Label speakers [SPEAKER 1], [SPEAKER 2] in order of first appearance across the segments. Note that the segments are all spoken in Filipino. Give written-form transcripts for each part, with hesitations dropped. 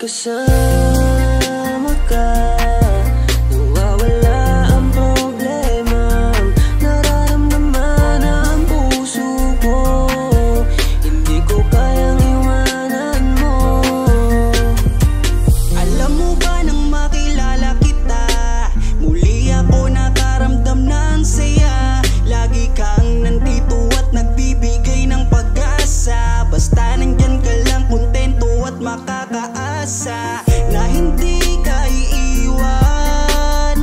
[SPEAKER 1] kasama ka, nawawala ang problema. Nararamdaman ang puso ko, hindi ko kayang iwanan mo. Alam mo ba nang makilala kita, muli ako nakaramdam ng saya. Lagi kang nandito at nagbibigay ng pag-asa. Basta nandyan ka lang, kontento at makakaasa na hindi ka iiwan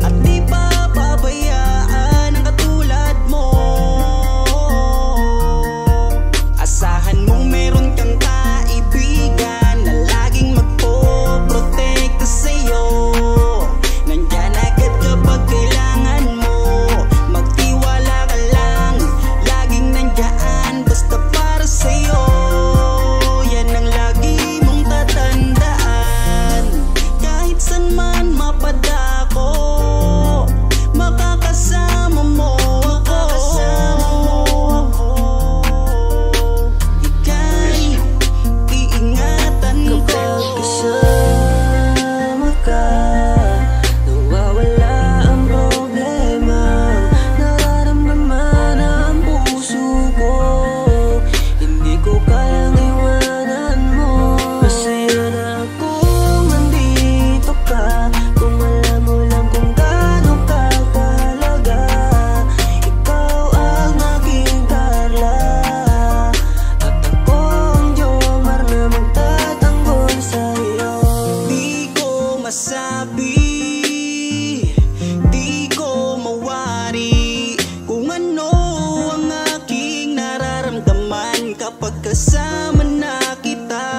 [SPEAKER 1] at di papabayaan ang katulad mo. Asahan mong meron kang kaibigan na laging magpoprotekta sa'yo. Nandyan agad kapag kailangan mo, magtiwala ka lang, laging nandyan basta para sa'yo. Yan ang lagi mong tatandaan, kahit saan man mapadako, makakasama mo ako. Ika'y iingatan ko. Kapag kasama ka, nawawala ang problema. Nararamdaman ang puso ko, hindi ko kayang iwanan mo. Masaya na akong nandito ka, kung alam mo lang kung gaano ka kahalaga. Ikaw ang aking Carla, at ako ang Jomar na magtatanggol sa'yo. Di ko masabi, di ko mawari kung ano ang aking nararamdaman kapag kasama na kita.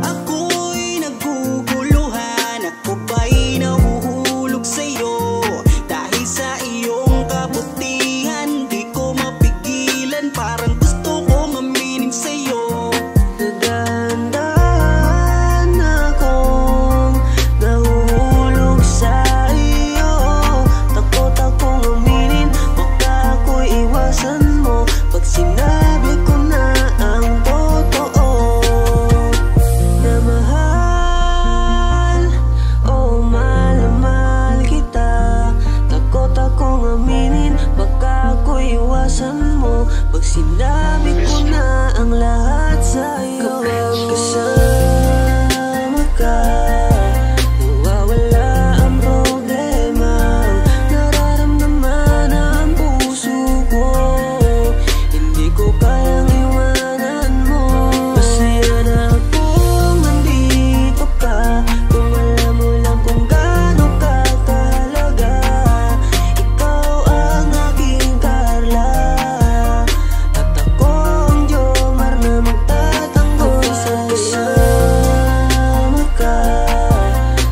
[SPEAKER 1] Ako'y naguguluhan, ako ba'y nahuhulog sa'yo. Dahil sa iyong kabutihan, di ko mapigilan, parang gusto kong aminin sa'yo. Dahan-dahan akong nahuhulog sa iyo. Takot akong aminin, baka ako'y iwasan mo pag sinabi ko na ang totoo. Na mahal, oh mahal na mahal kita. Takot akong aminin, baka ako'y iwasan mo pag sinabi ko na ang lahat sa'yo. Kapag kasama ka, nawawala ang problema. Nararamdaman ang puso ko, hindi ko kayang iwanan mo. Masaya na akong nandito ka, kung alam mo lang kung gaano ka kahalaga. Ikaw ang aking Carla, at ako ang Jomar na magtatanggol sa'yo. Kasama ka,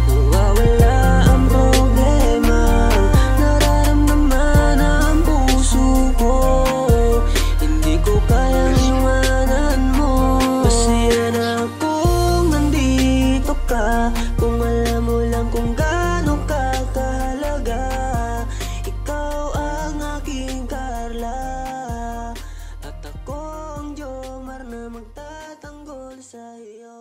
[SPEAKER 1] nawawala ang problema. Nararamdaman ang puso ko, hindi ko kayang iwanan mo. Masaya na akong nandito ka, kung alam mo lang kung gaano ka kahalaga. Ikaw ang aking Carla, at ako ang Jomar na magtatanggol sa'yo.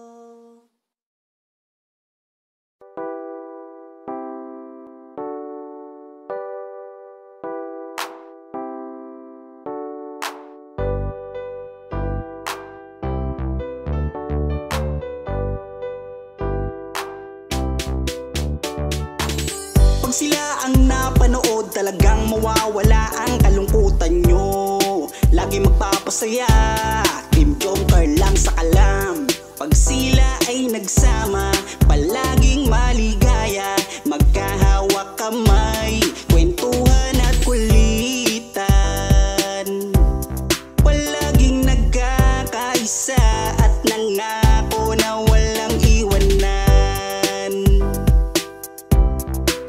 [SPEAKER 1] Pag sila ang napanood, talagang mawawala ang kalungkutan nyo. Lagi magpapasaya, Team Jomar lang sa kalam. Pag sila ay nagsama, palaging maligaya, magkahawak kamay, kwentuhan at kulitan. Palaging nagkakaisa at nangako na walang iwanan.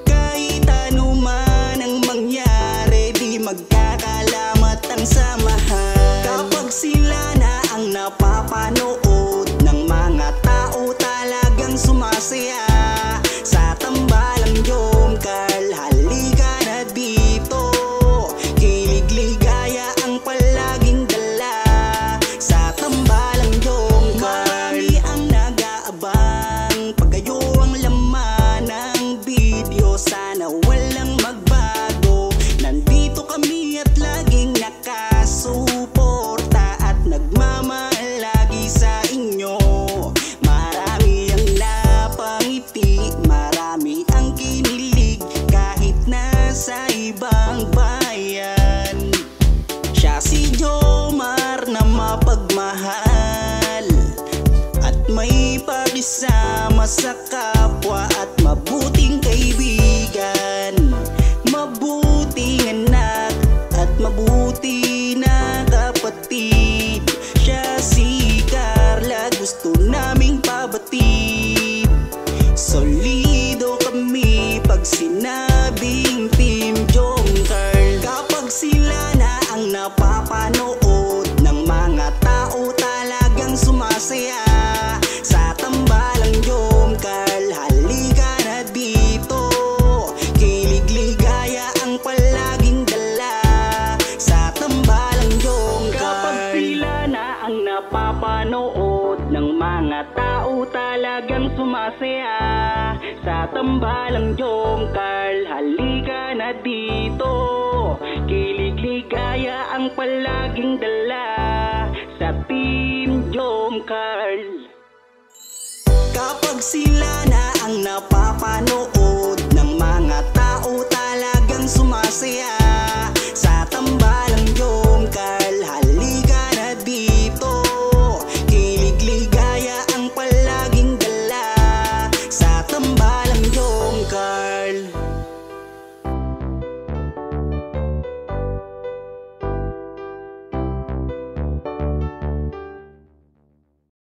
[SPEAKER 1] Kahit ano man ang mangyari, di magkakalamat ang samahan. Kapag sila may pakisama sa kapwa at mabuting kaibigan, mabuting anak at mabuti na kapatid. Siya si Carla, gusto naming pabatid. Solido kami pag sinabing Team Jomcarl. Kapag sila na ang napapanood ng mga tao talagang sumasaya sa tambalang Jomcarl. Halika na dito, kilig ligaya ang palaging dala sa tambalang Jomcarl. Kapag sila na ang napapanood ng mga tao talagang sumasaya sa tambalang Jomcarl. Halika na dito, kilig ligaya ang palaging dala sa Team Jomcarl. Kapag sila